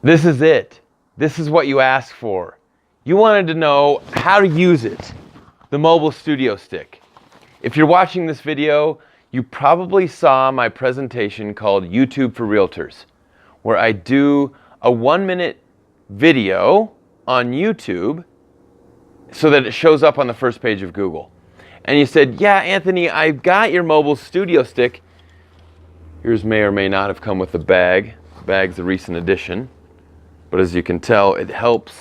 This is it. This is what you asked for. You wanted to know how to use it, the mobile studio stick. If you're watching this video, you probably saw my presentation called YouTube for Realtors, where I do a 1-minute video on YouTube so that it shows up on the first page of Google. And you said, yeah, Anthony, I've got your mobile studio stick. Yours may or may not have come with a bag. The bag's a recent addition. But as you can tell, it helps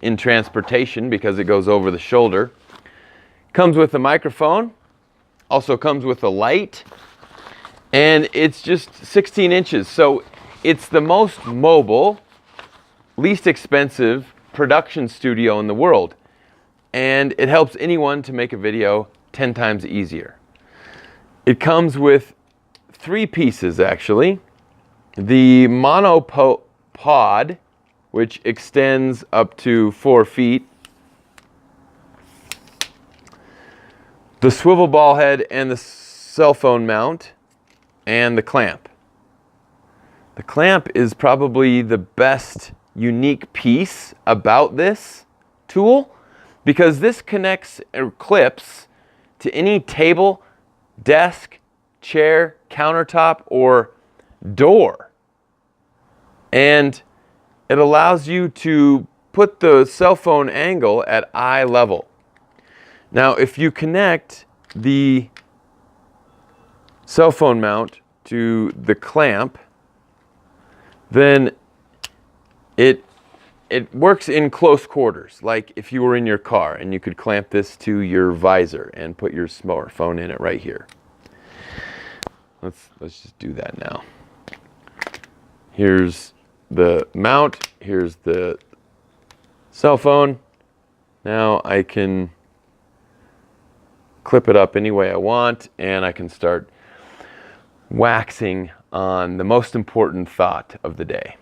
in transportation because it goes over the shoulder. Comes with a microphone, also comes with a light, and it's just 16 inches. So it's the most mobile, least expensive production studio in the world. And it helps anyone to make a video 10 times easier. It comes with 3 pieces actually. The monopod, which extends up to 4 feet. The swivel ball head and the cell phone mount and the clamp. The clamp is probably the best unique piece about this tool because this connects or clips to any table, desk, chair, countertop, or door. And it allows you to put the cell phone angle at eye level. Now, if you connect the cell phone mount to the clamp, then it works in close quarters, like if you were in your car and you could clamp this to your visor and put your smartphone in it right here. Let's just do that now. Here's the mount, here's the cell phone. Now I can clip it up any way I want and I can start waxing on the most important thought of the day.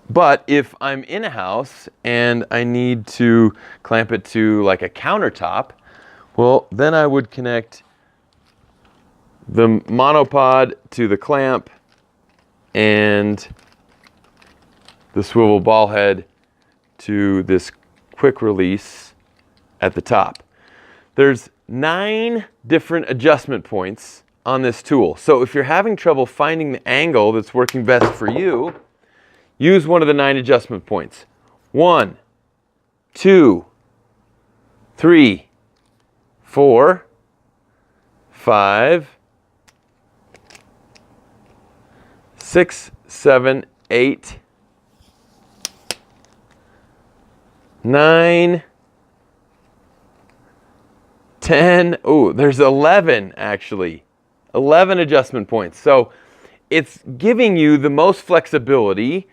But if I'm in a house and I need to clamp it to like a countertop, well, then I would connect the monopod to the clamp and the swivel ball head to this quick release at the top. There's 9 different adjustment points on this tool. So if you're having trouble finding the angle that's working best for you, use one of the 9 adjustment points. 1, 2, 3, 4, 5, 6, 7, 8, 9, 10, oh, there's 11 actually. 11 adjustment points. So it's giving you the most flexibility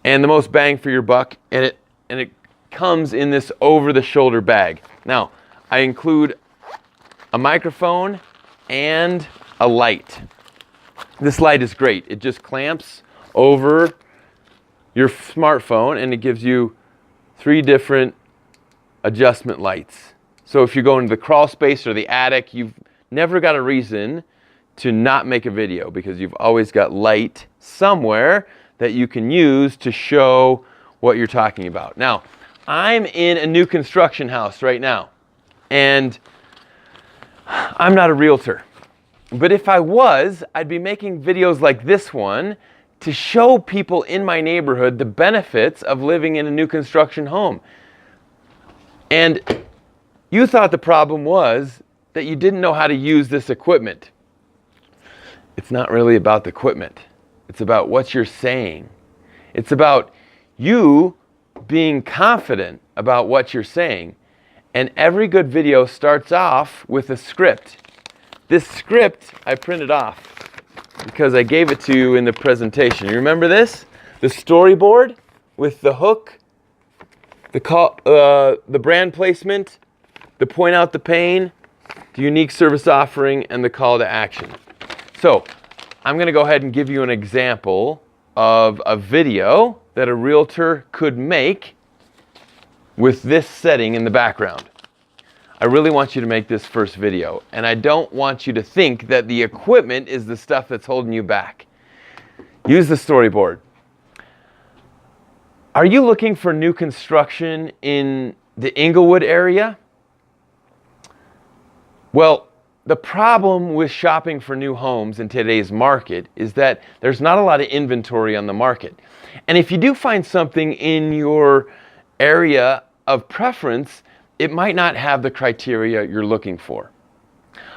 and the most bang for your buck, and it comes in this over-the-shoulder bag. Now, I include a microphone and a light. This light is great. It just clamps over your smartphone and it gives you 3 different adjustment lights. So if you go into the crawl space or the attic, you've never got a reason to not make a video because you've always got light somewhere that you can use to show what you're talking about. Now, I'm in a new construction house right now, and I'm not a realtor. But if I was, I'd be making videos like this one to show people in my neighborhood the benefits of living in a new construction home. And you thought the problem was that you didn't know how to use this equipment. It's not really about the equipment. It's about what you're saying. It's about you being confident about what you're saying. And every good video starts off with a script. This script I printed off because I gave it to you in the presentation. You remember this? The storyboard with the hook, the brand placement, the point out the pain, the unique service offering, and the call to action. So I'm going to go ahead and give you an example of a video that a realtor could make with this setting in the background. I really want you to make this first video, and I don't want you to think that the equipment is the stuff that's holding you back. Use the storyboard. Are you looking for new construction in the Englewood area? Well, the problem with shopping for new homes in today's market is that there's not a lot of inventory on the market. And if you do find something in your area of preference, it might not have the criteria you're looking for.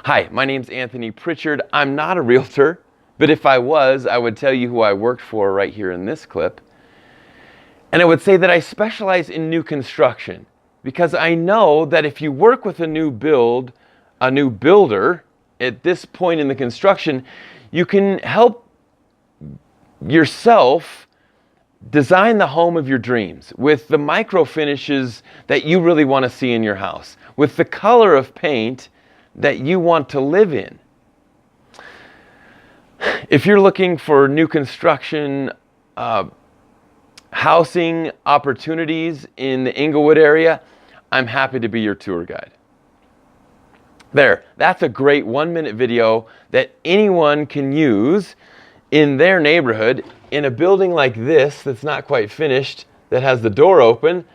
Hi, my name's Anthony Prichard. I'm not a realtor, but if I was, I would tell you who I worked for right here in this clip. And I would say that I specialize in new construction because I know that if you work with a new builder at this point in the construction, you can help yourself design the home of your dreams with the micro finishes that you really want to see in your house, with the color of paint that you want to live in. If you're looking for new construction, housing opportunities in the Englewood area, I'm happy to be your tour guide. There, that's a great 1-minute video that anyone can use in their neighborhood in a building like this that's not quite finished, that has the door open,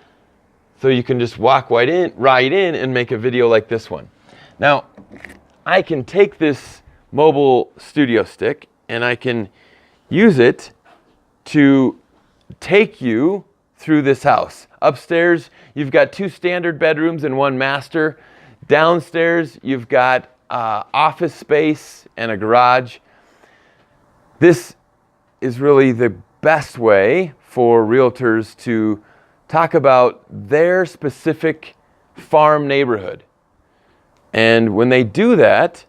so you can just walk right in and make a video like this one. Now, I can take this mobile studio stick and I can use it to take you through this house. Upstairs, you've got 2 standard bedrooms and 1 master. Downstairs, you've got office space and a garage. This is really the best way for realtors to talk about their specific farm neighborhood. And when they do that,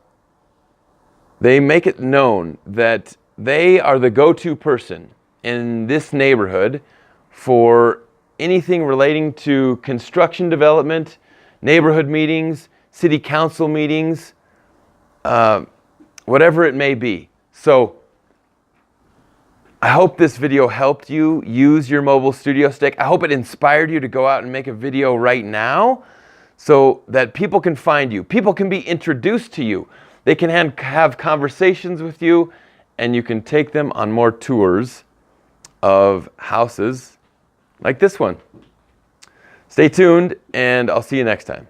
they make it known that they are the go-to person in this neighborhood for anything relating to construction development, neighborhood meetings, city council meetings, whatever it may be. So I hope this video helped you use your mobile studio stick. I hope it inspired you to go out and make a video right now so that people can find you. People can be introduced to you. They can have conversations with you, and you can take them on more tours of houses like this one. Stay tuned, and I'll see you next time.